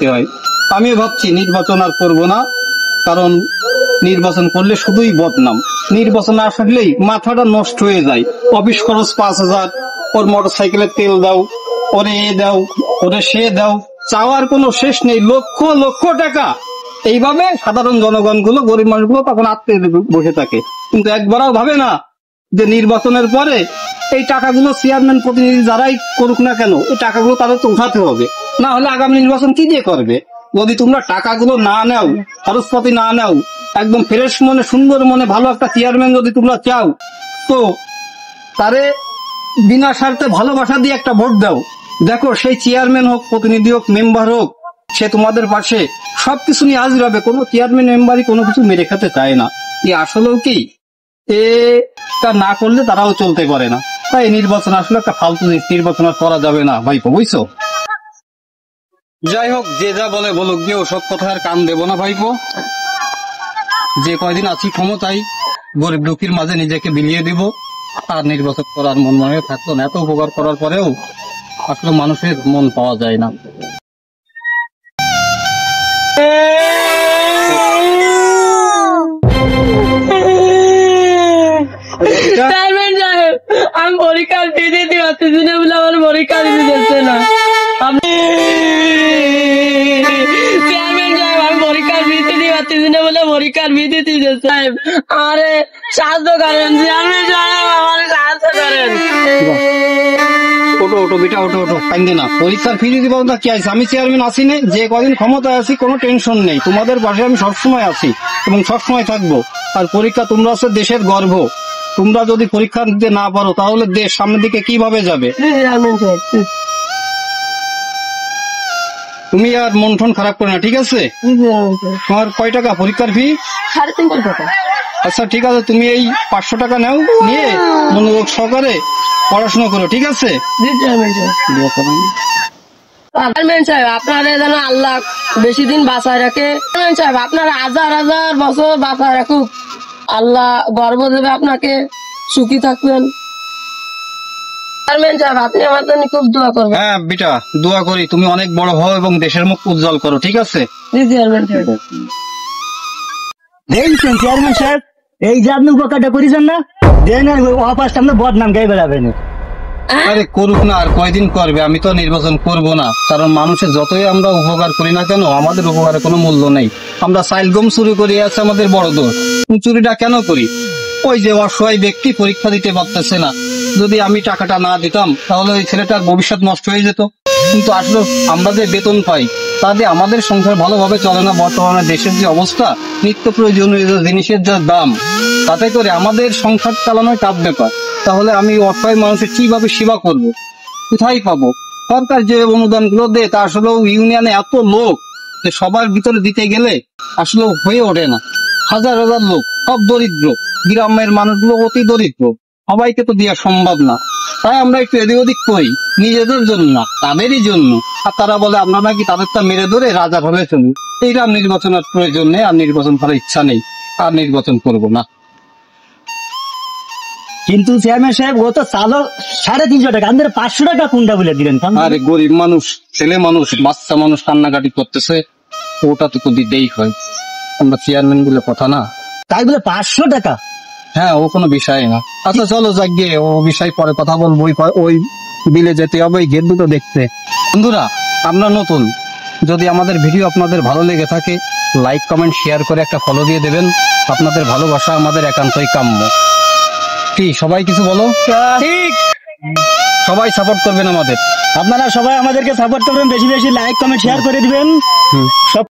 হয়। আমিও ভাবছি নির্বাচন আর করবো না, কারণ নির্বাচন করলে শুধুই বদনাম। নির্বাচন আসলেই মাথাটা নষ্ট হয়ে যায়। অফিস খরচ 5,000, ওর মোটরসাইকেলের তেল দাও, ওরে এ দাও, ওরে সে দাও, চাওয়ার কোনো শেষ নেই। লক্ষ লক্ষ টাকা এইভাবে সাধারণ জনগণ গুলো, গরিব মানুষগুলো তখন আত্মীয় বসে থাকে, কিন্তু একবারও ভাবে না যে নির্বাচনের পরে এই টাকাগুলো চেয়ারম্যান প্রতিনিধি যারাই করুক না কেন, এই টাকাগুলো তাদের তো উঠাতে হবে, না হলে আগামী নির্বাচন কি দিয়ে করবে? যদি তোমরা টাকাগুলো না নাও, খরচপাতি না নাও, একদম ফ্রেশ মনে সুন্দর মনে ভালো একটা চেয়ারম্যান যদি তোমরা চাও, তো তারে বিনা স্বার্থে ভালোবাসা দিয়ে একটা ভোট দাও। দেখো সেই চেয়ারম্যান হোক, প্রতিনিধি হোক, মেম্বার হোক, সে তোমাদের পাশে সবকিছু নিয়ে হাজির হবে। কোনো চেয়ারম্যান মেম্বারই কোনো কিছু মেরে খেতে চায় না। আসলেও কি এটা না করলে তারাও চলতে পারে না। তাই নির্বাচন আসলে একটা ফালতু জিনিস, নির্বাচন আর করা যাবে না ভাইপো, বুঝছো? যাই হোক, যে যা বলে বলুক গিয়ে, ওসব কথা আর কান দেবো না ভাইপো। যে কয়দিন আছি ক্ষমতায়, গরিব দুঃখীর মাঝে নিজেকে বিলিয়ে দিব। আর নির্বাচন করার মন মনে থাকতো না। এত উপকার করার পরেও আসলে মানুষের মন পাওয়া যায় না। আমি পরীক্ষার ফি দিতে পারতেছি না বলে আমার পরীক্ষা দিতে যাচ্ছে না। আমি চেয়ারম্যান সাহেব, আমি পরীক্ষার ফি দিতে পারতেছি না বলে পরীক্ষার ফি দিতে যাচ্ছে। আরে সাহায্য করেন চেয়ারম্যান সাহেব, আমার সাহায্য করেন। ওটো ওটো বেটা, ওটো ওটো, কান্দে না। পরীক্ষার ফি দিতে পারবো না কি আছে? আমি চেয়ারম্যান আছি না, যে কদিন ক্ষমতায় আছি কোনো টেনশন নেই। তোমাদের পাশে আমি সবসময় আছি এবং সবসময় থাকবো। আর পরীক্ষা, তোমরা হচ্ছে দেশের গর্ব। তোমরা যদি পরীক্ষা দিতে না পারো তাহলে দেশ সামনের দিকে কিভাবে যাবে? তুমি আর মন টন খারাপ করো না, ঠিক আছে? তোমার কয় টাকা পরীক্ষার ফি? 350 টাকা। আচ্ছা ঠিক আছে, তুমি এই 500 টাকা নাও, নিয়ে মনোযোগ সহকারে পড়াশোনা করো, ঠিক আছে? চেয়ারম্যান সাহেব, আপনারা যেন আল্লাহ বেশি দিন বাঁচায় রাখে। চেয়ারম্যান সাহেব, আপনারা হাজার হাজার বছর বাঁচায় রাখুক। আল্লাহ গর্ব দেবে আপনাকে, সুখী থাকবেন। চেয়ারম্যান সাহেব, আপনি আমার জন্য খুব দোয়া করবেন। হ্যাঁ বেটা, দোয়া করি তুমি অনেক বড় হও এবং দেশের মুখ উজ্জ্বল করো, ঠিক আছে? জি চেয়ারম্যান সাহেব। দেখছেন চেয়ারম্যান সাহেব, এই যে আপনি উপকারটা করেছেন না, দেন অপাসটা আমরা বদনাম গায়ে বেড়াবেন। আরে করুক না, আর কয়দিন করবে? আমি তো নির্বাচন করব না, কারণ মানুষের যতই আমরা উপকার করি না কেন, আমাদের উপকারের কোনো মূল্য নেই। আমরা চাইল গম চুরি করি, আছে আমাদের বড় দোষ। চুরিটা কেন করি? ওই যে অসহায় ব্যক্তি পরীক্ষা দিতে পারতেছে না, যদি আমি টাকাটা না দিতাম তাহলে ওই ছেলেটার ভবিষ্যৎ নষ্ট হয়ে যেত। কিন্তু আসলে আমরা যে বেতন পাই তাতে আমাদের সংসার ভালোভাবে চলে না। বর্তমানে দেশের যে অবস্থা, নিত্য প্রয়োজনীয় জিনিসের যা দাম, তাতে করে আমাদের সংসার চালানোই টাফ ব্যাপার। তাহলে আমি অসহায় মানুষের কিভাবে সেবা করব? কোথায় পাবো? সরকার যে অনুদান গুলো দেয় তা আসলে ইউনিয়নে এত লোক যে সবার ভিতরে দিতে গেলে আসলে হয়ে ওঠে না। হাজার হাজার লোক, সব দরিদ্র, গ্রামের মানুষগুলো অতি দরিদ্র, সবাইকে তো দেওয়া সম্ভব না। তাই আমরা একটু এদিক ওদিক করি, নিজেদের জন্য না, তাদেরই জন্য। আর তারা বলে আমরা নাকি তাদেরটা মেরে ধরে রাজা হলে চলুন। এইটা নির্বাচনের প্রয়োজন নেই, আর নির্বাচন করার ইচ্ছা নেই, আর নির্বাচন করব না। কিন্তু চেয়ারম্যান সাহেব, ও তো চালো 350 টাকা, আমাদের 500 টাকা কোনটা বলে দিলেন? আরে গরিব মানুষ, ছেলে মানুষ, বাচ্চা মানুষ কান্নাকাটি করতেছে, ওটা তো দিতেই হয়। আমরা চেয়ারম্যান বলে কথা না। তাই বলে 500 টাকা? হ্যাঁ, ও কোনো বিষয় না। আচ্ছা চলো যাক গিয়ে, ও বিষয় পরে কথা বলবো। ওই বিলে যেতে হবে, ওই গেট দুটো দেখতে। বন্ধুরা, আমরা নতুন, যদি আমাদের ভিডিও আপনাদের ভালো লেগে থাকে, লাইক কমেন্ট শেয়ার করে একটা ফলো দিয়ে দেবেন। আপনাদের ভালোবাসা আমাদের একান্তই কাম্য। কি সবাই কিছু বলো? ঠিক, সবাই সাপোর্ট করবেন আমাদের। আপনারা সবাই আমাদেরকে সাপোর্ট করবেন, বেশি বেশি লাইক কমেন্ট শেয়ার করে দিবেন। সব